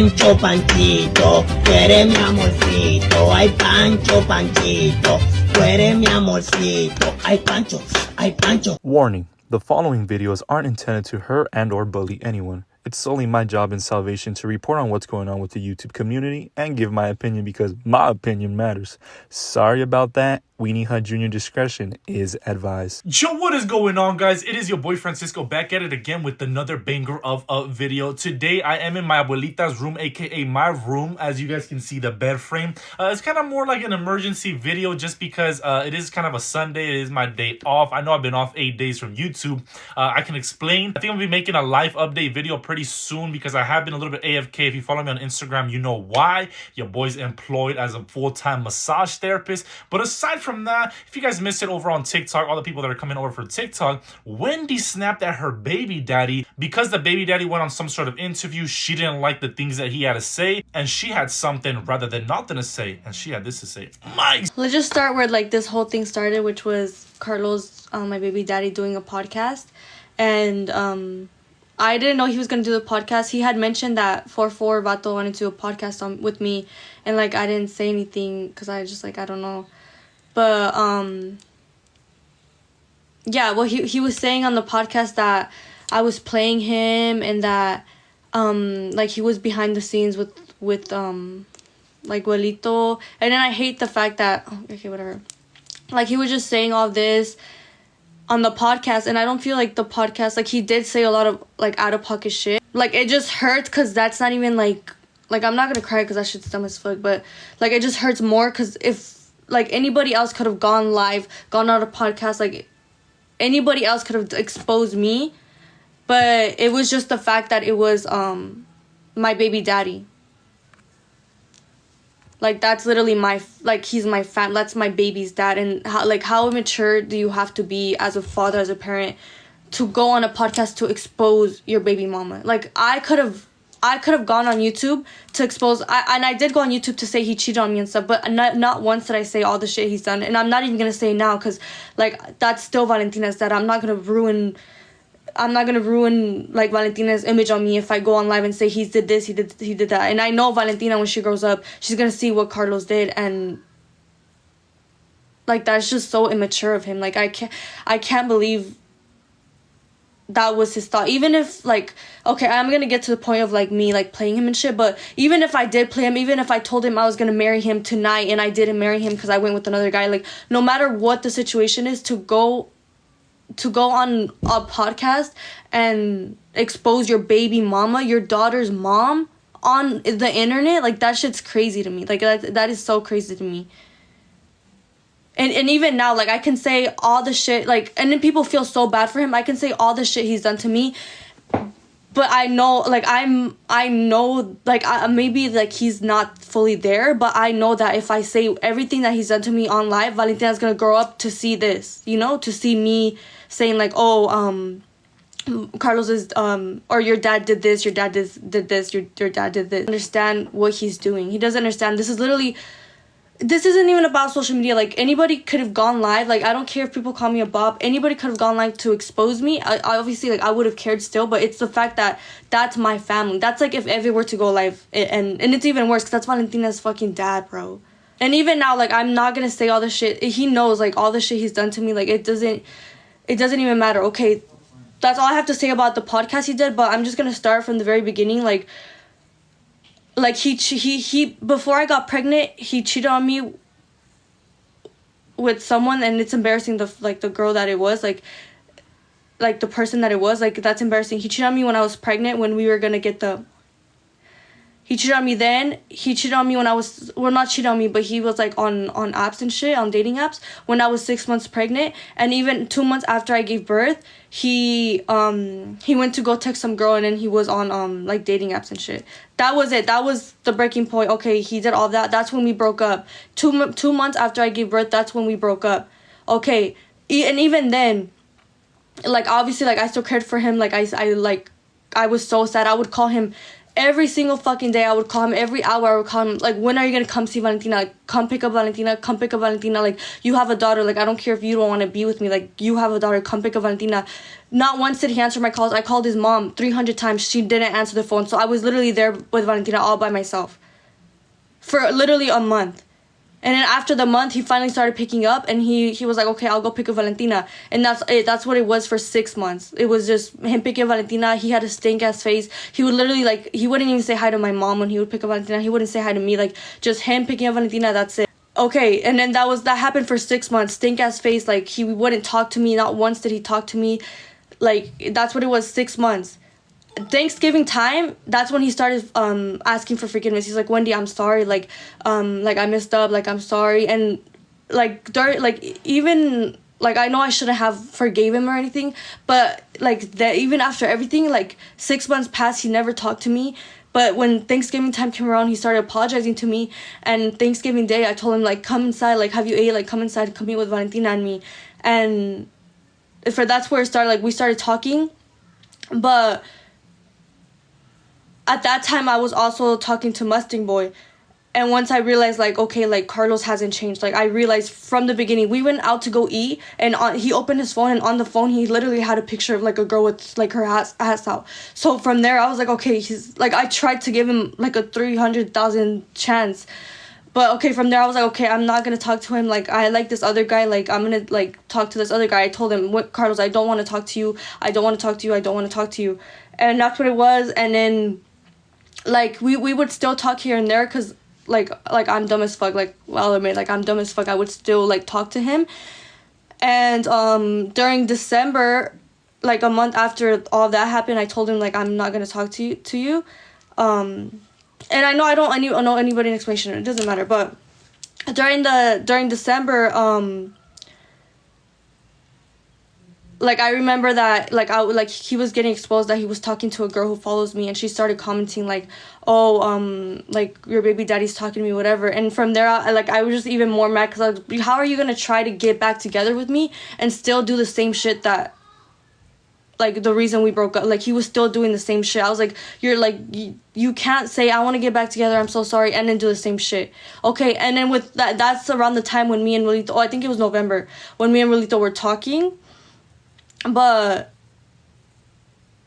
Pancho, Panchito, tú eres mi amorcito. Ay, Pancho, Panchito, tú eres mi amorcito. Ay, Pancho, ay, Pancho. Warning, the following videos aren't intended to hurt and or bully anyone. It's solely my job in salvation to report on what's going on with the YouTube community and give my opinion because my opinion matters. Sorry about that. Weenie Hut Jr. discretion is advised. Yo, what is going on, guys? It is your boy Francisco back at it again with another banger of a video. Today, I am in my abuelita's room, aka my room. As you guys can see, the bed frame. It's kind of more like an emergency video just because it is kind of a Sunday. It is my day off. I know I've been off 8 days from YouTube. I can explain. I think I'll be making a live update video pretty soon because I have been a little bit AFK. If you follow me on Instagram, you know why. Your boy's employed as a full-time massage therapist. But aside from that, if you guys missed it over on TikTok, all the people that are coming over for TikTok, Wendy snapped at her baby daddy because the baby daddy went on some sort of interview. She didn't like the things that he had to say, and she had something rather than nothing to say, and she had this to say. Let's just start where like this whole thing started, which was Carlos, my baby daddy, doing a podcast, and I didn't know he was gonna do the podcast. He had mentioned that 4-4 Vato wanted to do a podcast with me, and like I didn't say anything because I just like I don't know. But yeah, well he was saying on the podcast that I was playing him and that like he was behind the scenes with like Abuelito, and then I hate the fact that okay, whatever. Like he was just saying all this on the podcast, and I don't feel like the podcast, like he did say a lot of like out of pocket shit. Like it just hurts because that's not even like I'm not gonna cry because that shit's dumb as fuck, but like it just hurts more because if like anybody else could have gone live, gone on a podcast, like anybody else could have exposed me, but it was just the fact that it was my baby daddy. Like that's literally my, like he's my that's my baby's dad, and how immature do you have to be as a father, as a parent, to go on a podcast to expose your baby mama? Like I could have gone on YouTube to expose, I did go on YouTube to say he cheated on me and stuff, but not once did I say all the shit he's done, and I'm not even gonna say now because like that's still Valentina's dad. I'm not gonna ruin like Valentina's image on me if I go on live and say he did this, he did that. And I know Valentina, when she grows up, she's gonna see what Carlos did, and like that's just so immature of him. Like I can't believe that was his thought. Even if like, okay, I'm gonna get to the point of like me like playing him and shit, but even if I did play him, even if I told him I was gonna marry him tonight and I didn't marry him because I went with another guy, like no matter what the situation is, to go on a podcast and expose your baby mama, your daughter's mom, on the internet, like that shit's crazy to me. Like that is so crazy to me. And even now, like I can say all the shit, like, and then people feel so bad for him. I can say all the shit he's done to me, but I know, like I know, like maybe like he's not fully there, but I know that if I say everything that he's done to me on live, Valentina's gonna grow up to see this, you know, to see me saying like, oh, Carlos is or your dad did this, your dad did this, your dad did this. Understand what he's doing. He doesn't understand. This isn't even about social media. Like anybody could have gone live. Like I don't care if people call me a bop. Anybody could have gone live to expose me. I obviously, like I would have cared still, but it's the fact that that's my family. That's like if Evie were to go live, and it's even worse because that's Valentina's fucking dad, bro. And even now, like I'm not gonna say all the shit. He knows like all the shit he's done to me. Like it doesn't even matter. Okay, that's all I have to say about the podcast he did. But I'm just gonna start from the very beginning. Like he before I got pregnant, he cheated on me with someone, and it's embarrassing. The girl that it was, like the person that it was, like that's embarrassing. He cheated on me when I was pregnant, when we were gonna get the. He cheated on me then. He cheated on me when I was, well, not cheated on me, but he was like on apps and shit, on dating apps, when I was 6 months pregnant. And even 2 months after I gave birth, he went to go text some girl, and then he was on like dating apps and shit. That was it. That was the breaking point. Okay, he did all that. That's when we broke up. 2 months after I gave birth, that's when we broke up. Okay, and even then, like obviously, like I still cared for him. Like I was so sad. I would call him every single fucking day I would call him. Every hour I would call him, like, when are you gonna come see Valentina? Like, come pick up Valentina. Come pick up Valentina. Like, you have a daughter. Like, I don't care if you don't want to be with me. Like, you have a daughter. Come pick up Valentina. Not once did he answer my calls. I called his mom 300 times. She didn't answer the phone. So I was literally there with Valentina all by myself for literally a month. And then after the month, he finally started picking up, and he was like, okay, I'll go pick up Valentina. And that's it. That's what it was for 6 months. It was just him picking up Valentina. He had a stink-ass face. He would literally, like, he wouldn't even say hi to my mom when he would pick up Valentina. He wouldn't say hi to me. Like, just him picking up Valentina, that's it. Okay, and then that happened for 6 months. Stink-ass face. Like, he wouldn't talk to me. Not once did he talk to me. Like, that's what it was, 6 months. Thanksgiving time, that's when he started asking for forgiveness. He's like, Wendy, I'm sorry, like I messed up, like, I'm sorry. And like during, like, even, like, I know I shouldn't have forgave him or anything, but like that, even after everything, like 6 months passed, he never talked to me. But when Thanksgiving time came around, he started apologizing to me. And Thanksgiving day, I told him, like, come inside, like, have you ate, like, come inside, come meet with Valentina and me. And that's where it started. Like, we started talking, but at that time, I was also talking to Mustang Boy. And once I realized, like, okay, like, Carlos hasn't changed. Like, I realized from the beginning, we went out to go eat, and he opened his phone, and on the phone, he literally had a picture of, like, a girl with, like, her ass out. So from there, I was like, okay, he's, like, I tried to give him, like, a 300,000 chance. But, okay, from there, I was like, okay, I'm not going to talk to him. Like, I like this other guy. Like, I'm going to, like, talk to this other guy. I told him, what, Carlos, I don't want to talk to you. I don't want to talk to you. I don't want to talk to you. And that's what it was. And then, like, we would still talk here and there because, like I'm dumb as fuck. Like, well, I'll admit, like, I'm dumb as fuck. I would still, like, talk to him. And during December, like, a month after all that happened, I told him, like, I'm not going to talk to you. And I know I don't know anybody in explanation. It doesn't matter. But during December, like, I remember that, like, he was getting exposed that he was talking to a girl who follows me, and she started commenting, like, oh, like, your baby daddy's talking to me, whatever. And from there, I was just even more mad, because I was like, how are you going to try to get back together with me and still do the same shit that, like, the reason we broke up? Like, he was still doing the same shit. I was like, you're, like, you can't say, I want to get back together, I'm so sorry, and then do the same shit. Okay, and then with that's around the time when me and Rolito, I think it was November, when me and Rolito were talking. But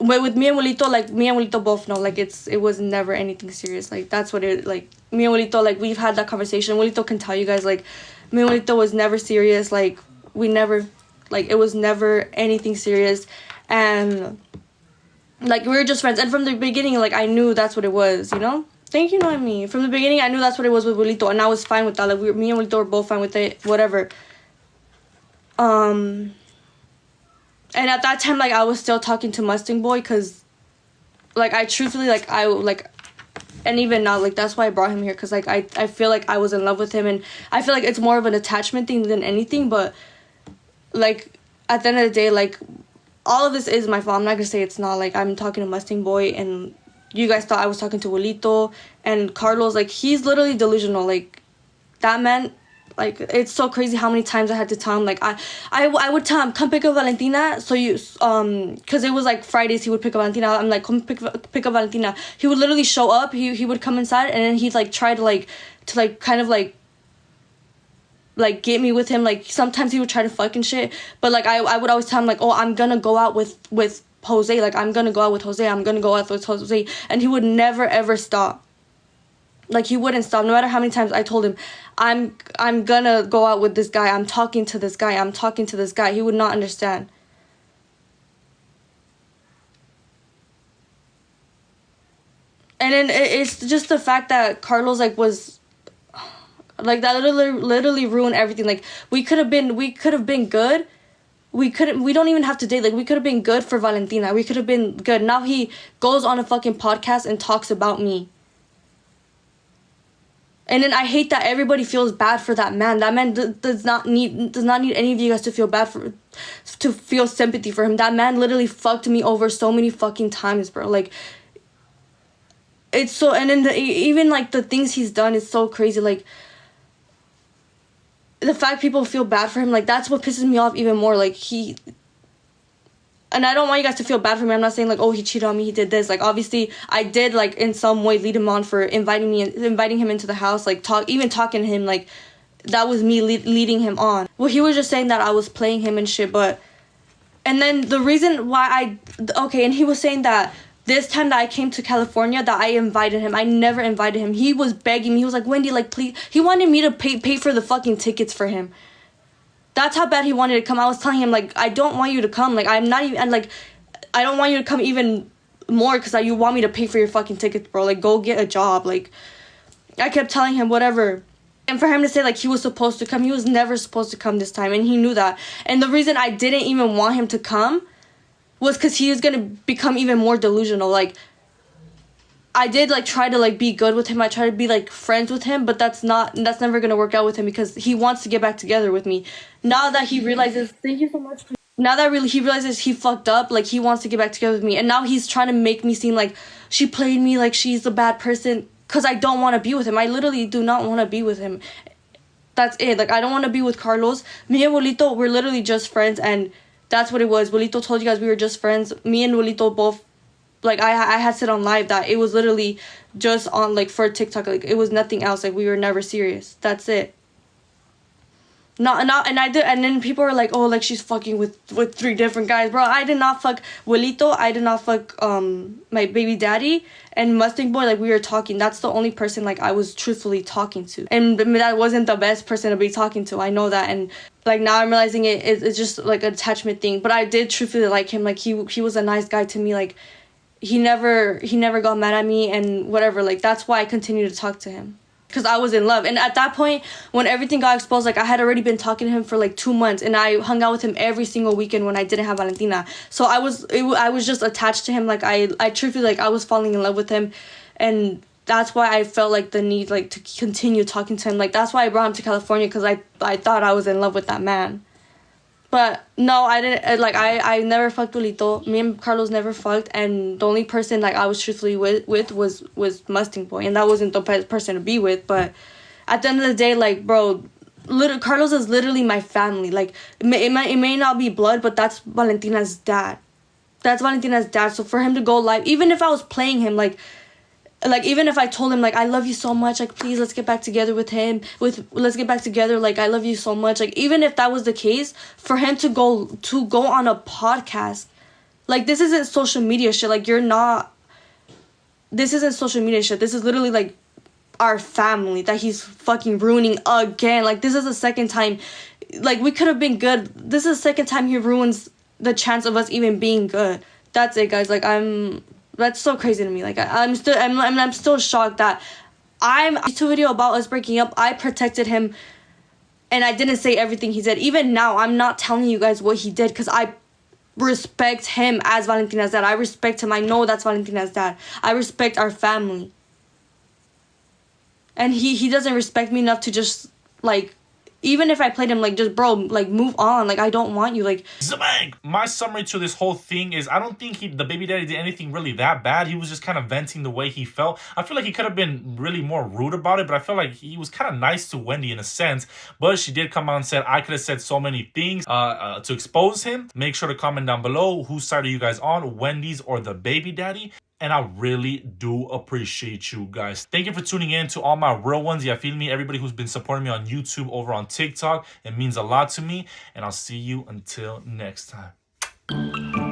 with me and Wilito, like, me and Wilito both know, like, it was never anything serious. Like, that's what it, like, me and Wilito, like, we've had that conversation. Wilito can tell you guys, like, me and Wilito was never serious. Like, we never, like, it was never anything serious. And, like, we were just friends. And from the beginning, like, I knew that's what it was, you know? Thank you, Noemi. From the beginning, I knew that's what it was with Wilito, and I was fine with that. Like, me and Wilito were both fine with it, whatever. And at that time, like, I was still talking to Mustang Boy because, like, I truthfully, like, and even now, like, that's why I brought him here, because, like, I feel like I was in love with him, and I feel like it's more of an attachment thing than anything. But, like, at the end of the day, like, all of this is my fault. I'm not gonna say it's not. Like, I'm talking to Mustang Boy, and you guys thought I was talking to Wilito, and Carlos, like, he's literally delusional. Like, that man, like, it's so crazy how many times I had to tell him, like, I would tell him, come pick up Valentina, so you, because it was, like, Fridays, he would pick up Valentina. I'm like, come pick up Valentina. He would literally show up, he would come inside, and then he'd, like, try to kind of, like, get me with him. Like, sometimes he would try to fuck and shit, but, like, I would always tell him, like, oh, I'm gonna go out with Jose, like, I'm gonna go out with Jose, and he would never, ever stop. Like, he wouldn't stop, no matter how many times I told him, I'm gonna go out with this guy, I'm talking to this guy, he would not understand. And then it's just the fact that Carlos, like, was, like, that literally ruined everything. Like, we could have been good. We don't even have to date. Like, we could have been good for Valentina. We could have been good. Now he goes on a fucking podcast and talks about me. And then I hate that everybody feels bad for that man. That man does not need any of you guys to feel bad to feel sympathy for him. That man literally fucked me over so many fucking times, bro. Like, it's so, and then even, like, the things he's done is so crazy. Like, the fact people feel bad for him, like, that's what pisses me off even more. Like, and I don't want you guys to feel bad for me. I'm not saying like, oh, he cheated on me, he did this. Like, obviously, I did like in some way lead him on for inviting him into the house. Like, talking to him. Like, that was me leading him on. Well, he was just saying that I was playing him and shit. But, and then the reason why and he was saying that this time that I came to California that I invited him. I never invited him. He was begging me. He was like, Wendy, like, please. He wanted me to pay for the fucking tickets for him. That's how bad he wanted to come. I was telling him, like, I don't want you to come. Like, I'm not even, and, like, I don't want you to come even more because you want me to pay for your fucking tickets, bro. Like, go get a job. Like, I kept telling him, whatever. And for him to say, like, he was supposed to come, he was never supposed to come this time. And he knew that. And the reason I didn't even want him to come was because he was going to become even more delusional. Like, I did, like, try to, like, be good with him. I tried to be, like, friends with him, but that's never going to work out with him because he wants to get back together with me. Now that he realizes, thank you so much. Now that he realizes he fucked up, like, he wants to get back together with me. And now he's trying to make me seem like she played me, like she's a bad person because I don't want to be with him. I literally do not want to be with him. That's it. Like, I don't want to be with Carlos. Me and Bolito, we're literally just friends, and that's what it was. Bolito told you guys we were just friends. Me and Bolito both, like, I had said on live that it was literally just on, like, for TikTok. Like, it was nothing else. Like, we were never serious. That's it. And then people were like, oh, like, she's fucking with 3 different guys. Bro, I did not fuck Wilito. I did not fuck my baby daddy and Mustang Boy. Like, we were talking. That's the only person, like, I was truthfully talking to. And that wasn't the best person to be talking to. I know that. And, like, now I'm realizing it's just, like, an attachment thing. But I did truthfully like him. Like, he was a nice guy to me. Like, he never got mad at me and whatever. Like, that's why I continued to talk to him. Because I was in love. And at that point, when everything got exposed, like, I had already been talking to him for, like, 2 months. And I hung out with him every single weekend when I didn't have Valentina. So I was just attached to him. Like, I truthfully, like, I was falling in love with him. And that's why I felt, like, the need, like, to continue talking to him. Like, that's why I brought him to California. Because I thought I was in love with that man. But no, I didn't, like, I never fucked Wilito. Me and Carlos never fucked, and the only person, like, I was truthfully with was Mustang Boy, and that wasn't the best person to be with. But at the end of the day, like, bro, Carlos is literally my family. Like, it may not be blood, but that's Valentina's dad. That's Valentina's dad. So for him to go live, even if I was playing him, like, even if I told him, like, I love you so much, like, please, let's get back together with him, let's get back together, like, I love you so much, like, even if that was the case, for him to go on a podcast, like, this isn't social media shit, like, this isn't social media shit, this is literally, like, our family that he's fucking ruining again. Like, this is the second time, like, we could have been good, this is the second time he ruins the chance of us even being good. That's it, guys. Like, that's so crazy to me. Like, I'm still shocked that YouTube video about us breaking up, I protected him and I didn't say everything he said. Even now, I'm not telling you guys what he did because I respect him as Valentina's dad. I respect him. I know that's Valentina's dad. I respect our family. And he doesn't respect me enough to just, like, even if I played him, like, just, bro, like, move on. Like, I don't want you. Like, Zabang! My summary to this whole thing is I don't think the baby daddy did anything really that bad. He was just kind of venting the way he felt. I feel like he could have been really more rude about it, but I feel like he was kind of nice to Wendy in a sense. But she did come out and said, I could have said so many things to expose him. Make sure to comment down below whose side are you guys on, Wendy's or the baby daddy. And I really do appreciate you guys. Thank you for tuning in to all my real ones. Yeah, feel me? Everybody who's been supporting me on YouTube, over on TikTok. It means a lot to me. And I'll see you until next time.